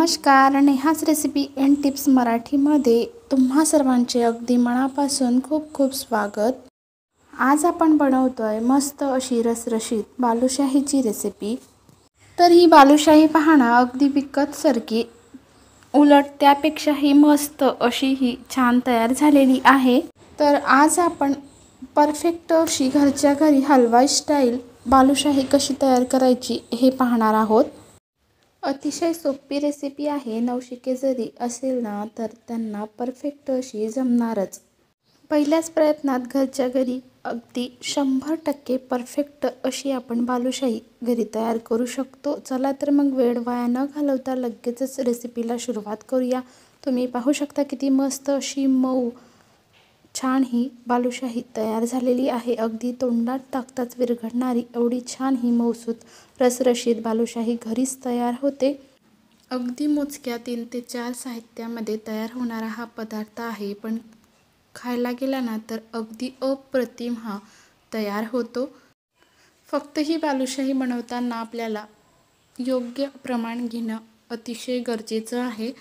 नमस्कार. नेहाच recipe and tips मराठीमध्ये तुम्हा सर्वांचे अगदी मनापासून खूप खूप स्वागत. आज आपण बनवतोय मस्त अशी रसरशीत बालुशाहीची रेसिपी. तर ही बालुशाही पाहणं अगदी विकतसारखी, उलट त्यापेक्षाही मस्त अशी ही छान तयार झालेली आहे. तर आज आपण परफेक्ट अशी घरच्या घरी हलवाई स्टाईल बालुशाही कशी तयार करायची हे पाहणार आहोत. अतिशय सोपी रेसिपी आहे. नवशिके जरी असेल ना तर त्यांना परफेक्ट अशी जमणारच. पहिल्याच प्रयत्नात घरच्या घरी अगदी 100% परफेक्ट अशी आपण बालुशाही घरी तयार करू शकतो. चला तर मग वेळ वाया न घालवता लगेचच रेसिपीला सुरुवात करूया. तुम्ही पाहू शकता किती मस्त अशी मऊ छान ही बालुशाही तयार झालेली आहे. अगदी तोंडात टाकताच विरघळणारी एवढी छान ही मऊसूत रसरशीत बालुशाही घरीच तयार होते. अगदी मोजक्या 3 ते 4 साहित्यामध्ये तयार होणारा हा पदार्थ आहे, पण खायला गेला ना तर अगदी अप्रतिम हा तयार होतो. फक्त ही बालुशाही बनवताना आपल्याला योग्य प्रमाण घेणं अतिशय गरजेचं आहे,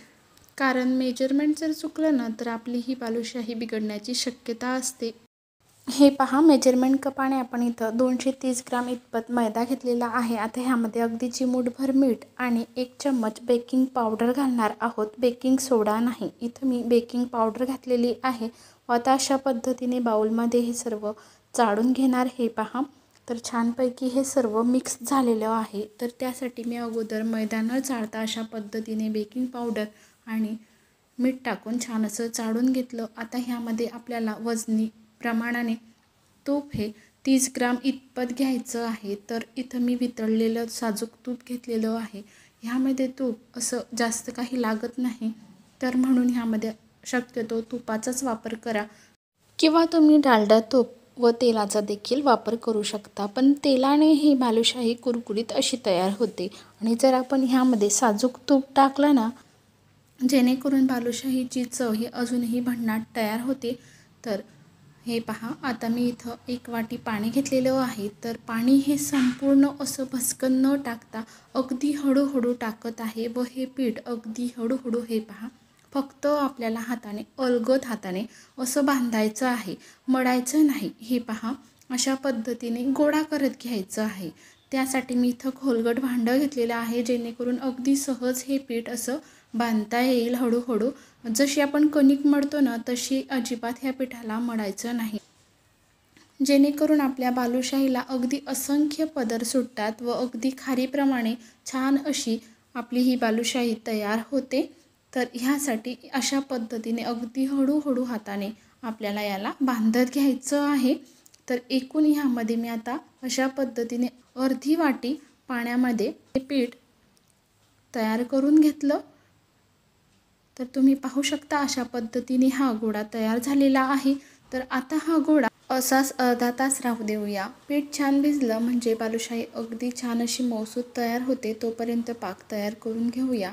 कारण मेजरमेंट जर चुकलं ना तर आपली ही बालुशाही बिघडण्याची शक्यता असते. हे पहा, मेजरमेंट कपाने आपण इथं 230 ग्राम इतपत मैदा घेतलेला आहे. आता ह्यामध्ये अगदी चिमूटभर मीठ आणि 1 चम्मच बेकिंग पावडर घालणार आहोत. बेकिंग सोडा नाही, इथं मी बेकिंग पावडर घातलेली आहे. व आता अशा पद्धतीने बाउलमध्ये हे सर्व चाळून घेणार. हे पहा, तर छानपैकी हे सर्व मिक्स झालेलं आहे. तर त्यासाठी मी अगोदर मैदा न चाळता अशा पद्धतीने बेकिंग पावडर आणि मीठ टाकून छान असं चाळून घेतलं. आता ह्यामध्ये आपल्याला वजनी प्रमाणाने तूप हे 30 ग्राम इतपत घ्यायचं आहे. तर इथं मी वितळलेलं साजूक तूप घेतलेलं आहे. ह्यामध्ये तूप असं जास्त काही लागत नाही, तर म्हणून ह्यामध्ये शक्यतो तुपाचाच वापर करा, किंवा तुम्ही डालडा तूप व तेलाचा देखील वापर करू शकता. पण तेलाने ही बालुशाही कुरकुरीत अशी तयार होते. आणि जर आपण ह्यामध्ये साजूक तूप टाकलं ना, जेणेकरून बालुशाहीची चव ही अजूनही भन्नाट तयार होते. तर हे पहा, आता मी इथं 1 वाटी पाणी घेतलेलं आहे. तर पाणी हे संपूर्ण असं भसकन न टाकता अगदी हळूहळू टाकत आहे. व हे पीठ अगदी हळूहळू हे पहा, फक्त आपल्याला हाताने अलगद हाताने असं बांधायचं आहे, मळायचं नाही. हे पहा, अशा पद्धतीने गोळा करत घ्यायचं आहे. त्यासाठी मी इथं खोलगट भांडं घेतलेलं आहे, जेणेकरून अगदी सहज हे पीठ असं बांधता येईल हळूहळू. जशी आपण कणिक मळतो ना तशी अजिबात ह्या पिठाला मळायचं नाही, जेणेकरून आपल्या बालुशाहीला अगदी असंख्य पदर सुटतात व अगदी खारीप्रमाणे छान अशी आपली ही बालुशाही तयार होते. तर ह्यासाठी अशा पद्धतीने अगदी हळूहळू हाताने आपल्याला याला बांधत घ्यायचं आहे. तर एकूण ह्यामध्ये मी आता अशा पद्धतीने अर्धी वाटी पाण्यामध्ये हे पीठ तयार करून घेतलं. तर तुम्ही पाहू शकता अशा पद्धतीने हा गोळा तयार झालेला आहे. तर आता हा गोळा असाच अर्धा तास राहू देऊया. पीठ छान भिजलं म्हणजे बालुशाही अगदी छान अशी मऊसूत तयार होते. तोपर्यंत पाक तयार करून घेऊया.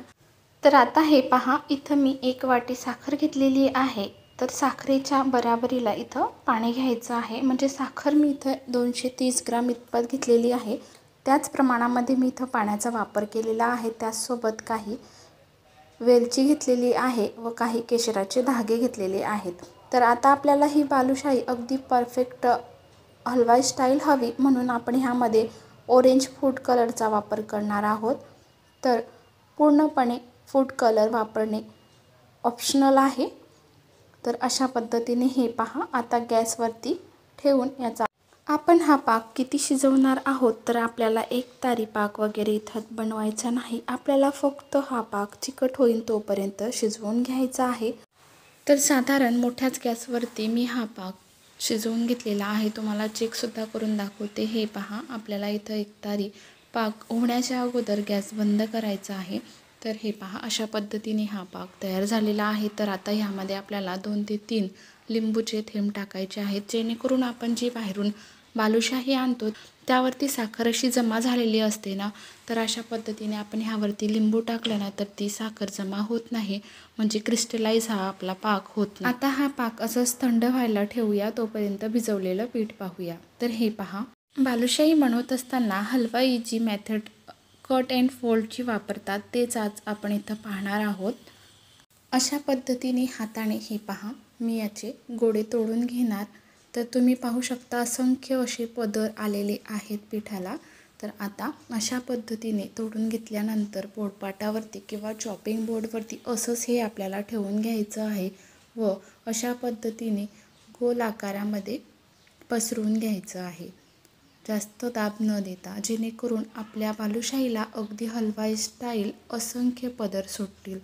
तर आता हे पहा, इथं मी 1 वाटी साखर घेतलेली आहे. तर साखरेच्या बराबरीला इथं पाणी घ्यायचं आहे. म्हणजे साखर मी इथं 230 ग्राम इतपत घेतलेली आहे, त्याच प्रमाणामध्ये मी इथं पाण्याचा वापर केलेला आहे. त्याचसोबत काही वेलची घेतलेली आहे व काही केशराचे धागे घेतलेले आहेत. तर आता आपल्याला ही बालुशाही अगदी परफेक्ट हलवाई स्टाईल हवी, म्हणून आपण ह्यामध्ये ऑरेंज फूड कलरचा वापर करणार आहोत. तर पूर्णपणे फूड कलर वापरणे ऑप्शनल आहे. तर अशा पद्धतीने हे पहा, आता गॅसवरती ठेवून याचा आपण हा पाक किती शिजवणार आहोत. तर आपल्याला एक तारी पाक वगैरे इथं बनवायचा नाही. आपल्याला फक्त हा पाक चिकट होईल तोपर्यंत शिजवून घ्यायचा आहे. तर साधारण मोठ्याच गॅसवरती मी हा पाक शिजवून घेतलेला आहे. तुम्हाला चेकसुद्धा करून दाखवते. हे पहा, आपल्याला इथं एक तारी पाक होण्याच्या अगोदर गॅस बंद करायचा आहे. तर हे पहा, अशा पद्धतीने हा पाक तयार झालेला आहे. तर आता ह्यामध्ये आपल्याला 2 ते 3 लिंबूचे थेंब टाकायचे आहेत, जेणेकरून आपण जी बाहेरून बालुशाही आणतो त्यावरती साखर अशी जमा झालेली असते ना, तर अशा पद्धतीने आपण ह्यावरती लिंबू टाकलं ना तर ती साखर जमा होत नाही, म्हणजे क्रिस्टलाइज हा आपला पाक होत नाही. आता हा पाक असंच थंड व्हायला ठेवूया. तोपर्यंत भिजवलेलं पीठ पाहूया. तर हे पहा, बालुशाही बनवत असताना हलवाई जी मेथड कट अँड फोल्डची वापरतात तेच आज आपण इथं पाहणार आहोत। अशा पद्धतीने हाताने हे पहा मी याचे गोळे तोडून घेणार। तर तुम्ही पाहू शकता असंख्य असे पदर आलेले आहेत पिठाला। तर आता अशा पद्धतीने तोडून घेतल्यानंतर पोळपाटावरती किंवा चॉपिंग बोर्डवरती असंच हे आपल्याला ठेवून घ्यायचं आहे व अशा पद्धतीने गोल आकारामध्ये पसरवून घ्यायचं आहे, जास्त दाब न देता, जेणेकरून आपल्या बालुशाहीला अगदी हलवाई स्टाईल असंख्य पदर सुटतील।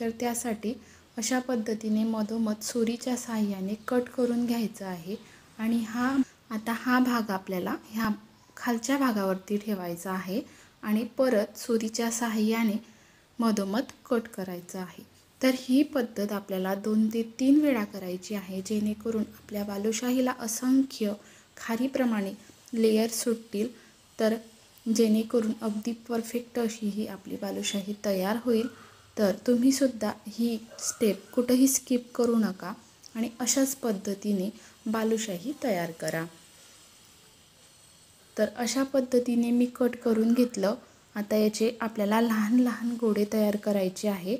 तर त्यासाठी अशा पद्धतीने मधोमध सुरीच्या साहाय्याने कट करून घ्यायचं आहे आणि आता हा भाग आपल्याला ह्या खालच्या भागावरती ठेवायचा आहे आणि परत सुरीच्या साहाय्याने मधोमध कट करायचं आहे। तर ही पद्धत आपल्याला 2 ते 3 वेळा करायची आहे, जेणेकरून आपल्या बालुशाहीला असंख्य खारीप्रमाणे लेयर सुटतील। तर जेणेकरून अगदी परफेक्ट अशी ही आपली बालुशाही तयार होईल। तर तुम्ही सुद्धा ही स्टेप कुठेही स्किप करू नका आणि अशाच पद्धतीने बालुशाही तयार करा। तर अशा पद्धतीने मी कट करून घेतलं। आता याचे आपल्याला लहान लहान गोळे तयार करायचे आहे।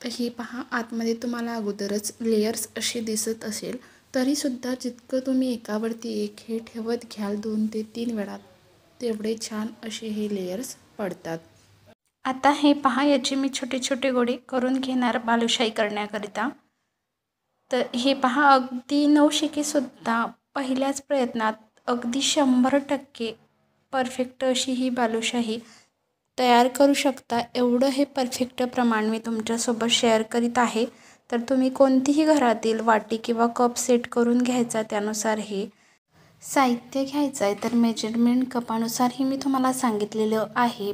तर हे पहा आतमध्ये तुम्हाला अगोदरच लेयर्स असे दिसत असेल, तरीसुद्धा जितकं तुम्ही एकावरती एक हे ठेवत घ्याल 2 ते 3 वेळा तेवढे छान असे हे लेयर्स पडतात। आता हे पहा याचे मी छोटे छोटे गोळे करून घेणार बालुशाही करण्याकरिता। तर हे पहा अगदी नवशिकेसुद्धा पहिल्याच प्रयत्नात अगदी 100% परफेक्ट अशी ही बालुशाही तयार करू शकता, एवढं हे परफेक्ट प्रमाण मी तुमच्यासोबत शेअर करीत आहे। तर तुम्ही कोणतीही घरातील वाटी किंवा कप सेट करून घ्यायचा, त्यानुसार हे साहित्य घ्यायचं आहे। तर मेजरमेंट कपानुसारही मी तुम्हाला सांगितलेलं आहे।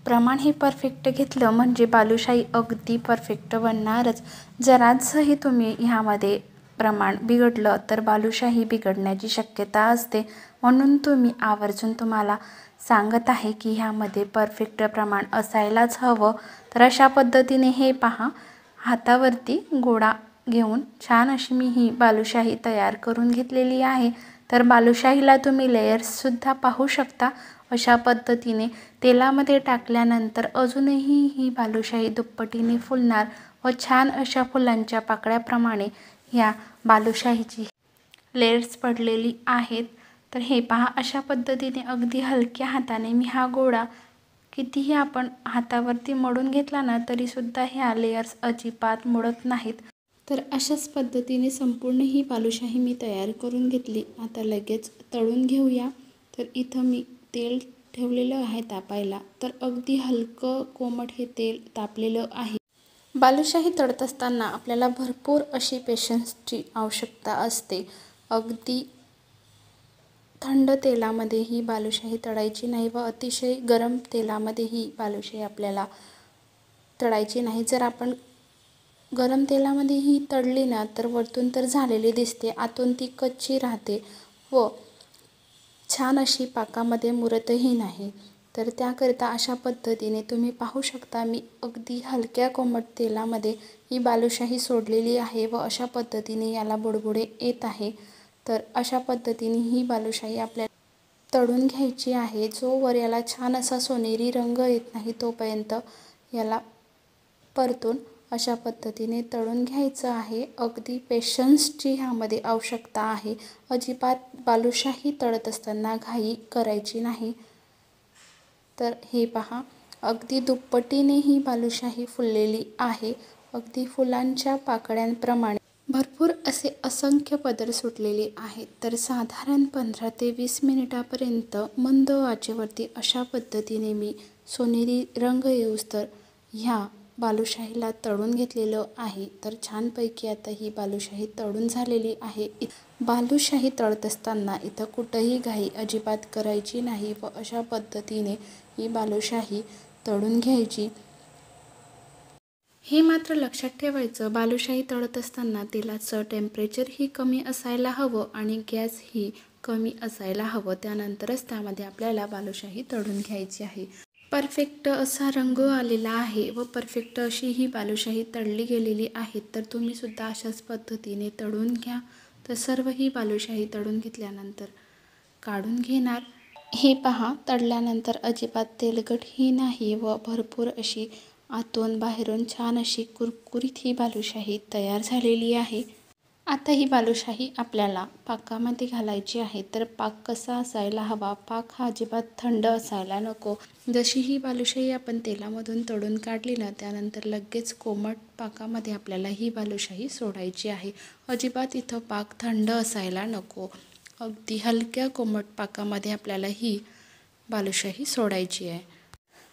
प्रमाण हे परफेक्ट घेतलं म्हणजे बालुशाही अगदी परफेक्ट बनणारच। जरासही तुम्ही ह्यामध्ये प्रमाण बिघडलं तर बालुशाही बिघडण्याची शक्यता असते, म्हणून आवर्जून तुम्हाला सांगत आहे की ह्यामध्ये परफेक्ट प्रमाण असायलाच हवं। तर अशा पद्धतीने हे पहा हातावरती गोळा घेऊन छान अशी मी ही बालुशाही तयार करून घेतलेली आहे। तर बालुशाहीला तुम्ही लेयर्ससुद्धा पाहू शकता। अशा पद्धतीने तेलामध्ये टाकल्यानंतर अजूनही ही बालुशाही दुप्पटीने फुलणार व छान अशा फुलांच्या पाकळ्याप्रमाणे ह्या बालुशाहीची लेयर्स पडलेली आहेत। तर हे पहा अशा पद्धतीने अगदी हलक्या हाताने मी हा गोळा कितीही आपण हातावरती मळून घेतला ना तरीसुद्धा ह्या लेयर्स अजिबात मुडत नाहीत। तर अशाच पद्धतीने संपूर्ण ही बालुशाही मी तयार करून घेतली। आता लगेच तळून घेऊया। तर इथं मी तेल ठेवलेलं आहे तापायला। तर अगदी हलकं कोमट हे तेल तापलेलं आहे। बालुशाही तळत असताना आपल्याला भरपूर अशी पेशन्सची आवश्यकता असते। अगदी थंड तेलामध्ये ही बालुशाही तळायची नाही व अतिशय गरम तेलामध्ये ही बालुशाही आपल्याला तळायची नाही। जर आपण गरम तेलामध्ये ही तळली ना तर वरतून तर झालेली दिसते, आतून ती कच्ची राहते व छान अशी पाकामध्ये मुरतही नाही। तर त्याकरिता अशा पद्धतीने तुम्ही पाहू शकता मी अगदी हलक्या कोमट तेलामध्ये ही बालुशाही सोडलेली आहे व अशा पद्धतीने याला बुडबुडे येत आहे। तर अशा पद्धतीने ही बालुशाही आपल्याला तळून घ्यायची आहे। जोवर याला छान असा सोनेरी रंग येत नाही तोपर्यंत याला परतून अशा पद्धतीने तळून घ्यायचं आहे। अगदी पेशन्सची ह्यामध्ये आवश्यकता आहे। अजिबात बालुशाही तळत असताना घाई करायची नाही। तर हे पहा अगदी दुप्पटीने ही बालुशाही फुललेली आहे। अगदी फुलांच्या पाकळ्यांप्रमाणे भरपूर असे असंख्य पदर सुटलेले आहेत। तर साधारण 15 ते 20 मिनिटापर्यंत मंद आचेवरती अशा पद्धतीने मी सोनेरी रंग येऊस्तर ह्या बालुशाहीला तळून घेतलेलं आहे। तर छानपैकी आता ही बालुशाही तळून झालेली आहे। बालुशाही तळत असताना इथं कुठंही घाई अजिबात करायची नाही व अशा पद्धतीने ही बालुशाही तळून घ्यायची। हे मात्र लक्षात ठेवायचं, बालुशाही तळत असताना तेलाचं टेम्परेचर ही कमी असायला हवं आणि गॅस ही कमी असायला हवं। त्यानंतरच त्यामध्ये आपल्याला बालुशाही तळून घ्यायची आहे। परफेक्ट असा रंग आलेला आहे व परफेक्ट अशी ही बालुशाही तळली गेलेली आहे। तर तुम्ही सुद्धा अशाच पद्धतीने तळून घ्या। तर सर्व ही बालुशाही तळून घेतल्यानंतर काढून घेणार हे पहा, तळल्यानंतर अजिबात तेलकटही नाही व भरपूर अशी आतून बाहेरून छान अशी कुरकुरीत ही बालुशाही तयार झालेली आहे। आता ही बालुशाही आपल्याला पाकामध्ये घालायची आहे। तर पाक कसा असायला हवा, पाक हा अजिबात थंड असायला नको। जशी ही बालुशाही आपण तेलामधून तळून काढली ना, त्यानंतर लगेच कोमट पाकामध्ये आपल्याला ही बालुशाही सोडायची आहे। अजिबात इथं पाक थंड असायला नको, अगदी हलक्या कोमट पाकामध्ये आपल्याला ही बालुशाही सोडायची आहे।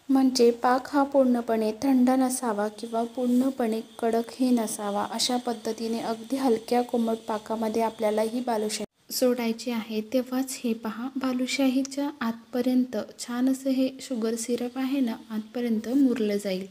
म्हणजे पाक हा पूर्णपणे थंड नसावा किंवा पूर्णपणे कडकही नसावा, अशा पद्धतीने अगदी हलक्या कोमट पाकामध्ये आपल्याला ही बालुशाही सोडायची आहे। तेव्हाच हे पहा, बालुशाहीच्या आतपर्यंत छान असं हे शुगर सिरप आहे ना, आतपर्यंत मुरलं जाईल।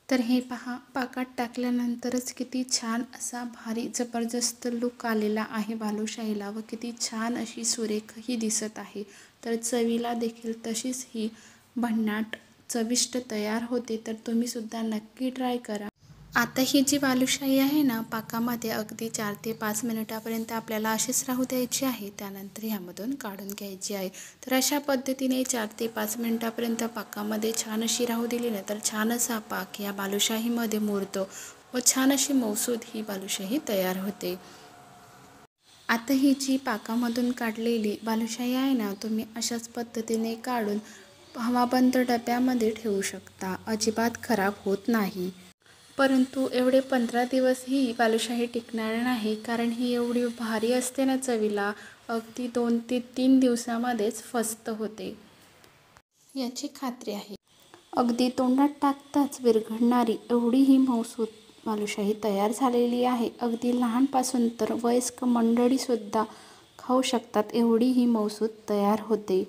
तर हे पहा, पाकात टाकल्यानंतरच किती छान असा भारी जबरदस्त लुक आलेला आहे बालुशाहीला व किती छान अशी सुरेखही दिसत आहे। तर चवीला देखील तशीच ही भन्नाट चविष्ट तयार होते। तर तुम्ही सुद्धा नक्की ट्राय करा। आता ही जी बालुशाही आहे ना, पाकामध्ये अगदी 4 ते 5 मिनिटापर्यंत आपल्याला अशीच राहू द्यायची आहे। त्यानंतर ह्यामधून काढून घ्यायची आहे। तर अशा पद्धतीने 4 ते 5 मिनिटापर्यंत पाकामध्ये छान अशी राहू दिली ना, तर छान असा पाक या बालुशाहीमध्ये मुरतो व छान अशी मऊसूद ही बालुशाही तयार होते। आता ही जी पाकामधून काढलेली बालुशाही आहे ना, तुम्ही अशाच पद्धतीने काढून हवाबंद डब्यामध्ये ठेवू शकता, अजिबात खराब होत नाही। परंतु एवढे 15 दिवस ही बालुशाही टिकणार नाही, कारण ही एवढी भारी असते ना चवीला, अगदी 2 ते 3 दिवसामध्येच फस्त होते, याची खात्री आहे। अगदी तोंडात टाकताच विरघळणारी एवढी ही मऊसूद बालुशाही तयार झालेली आहे। अगदी लहानपासून तर वयस्क मंडळीसुद्धा खाऊ शकतात, एवढी ही मऊसूद तयार होते।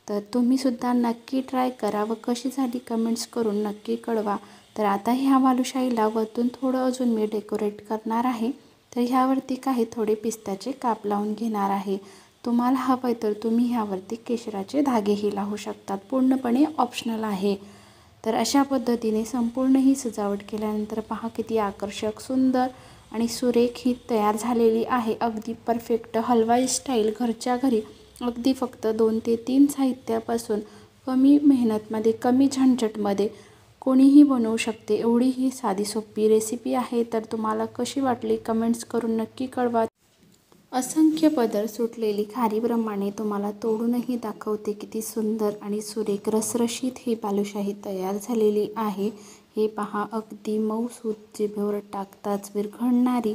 तर तुम्ही सुद्धा नक्की ट्राय करा व कशी झाली कमेंट्स करून नक्की कळवा। तर आता ह्या बालुशाहीला वरतून थोडं अजून मी डेकोरेट करणार आहे। तर ह्यावरती काही थोडे पिस्त्याचे काप लावून घेणार आहे। तुम्हाला हवं आहे तर तुम्ही ह्यावरती केशराचे धागेही लावू शकतात, पूर्णपणे ऑप्शनल आहे। तर अशा पद्धतीने संपूर्ण ही सजावट केल्यानंतर पहा, किती आकर्षक, सुंदर आणि सुरेख ही तयार झालेली आहे। अगदी परफेक्ट हलवाई स्टाईल, घरच्या घरी अगदी फक्त 2 ते 3 साहित्यापासून कमी मेहनतमध्ये, कमी झंझटमध्ये कोणीही बनवू शकते, एवढी ही साधी सोपी रेसिपी आहे। तर तुम्हाला कशी वाटली कमेंट्स करून नक्की कळवा। असंख्य पदर सुटलेली खारीप्रमाणे तुम्हाला तोडूनही दाखवते, किती सुंदर आणि सुरेख रसरशीत ही बालुशाही तयार झालेली आहे। हे पहा, अगदी मऊसूद, जिभेवर टाकताच विरघळणारी,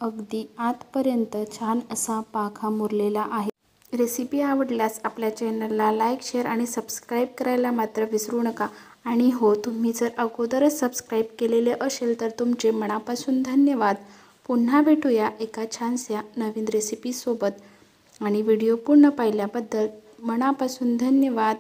अगदी आतपर्यंत छान असा पाक हा मुरलेला आहे। रेसिपी आवडल्यास आपल्या चॅनलला लाईक, शेअर आणि सबस्क्राईब करायला मात्र विसरू नका। आणि हो, तुम्ही जर अगोदरच सबस्क्राईब केलेले असेल तर तुमचे मनापासून धन्यवाद। पुन्हा भेटूया एका छानशा नवीन रेसिपीसोबत, आणि व्हिडिओ पूर्ण पाहिल्याबद्दल मनापासून धन्यवाद।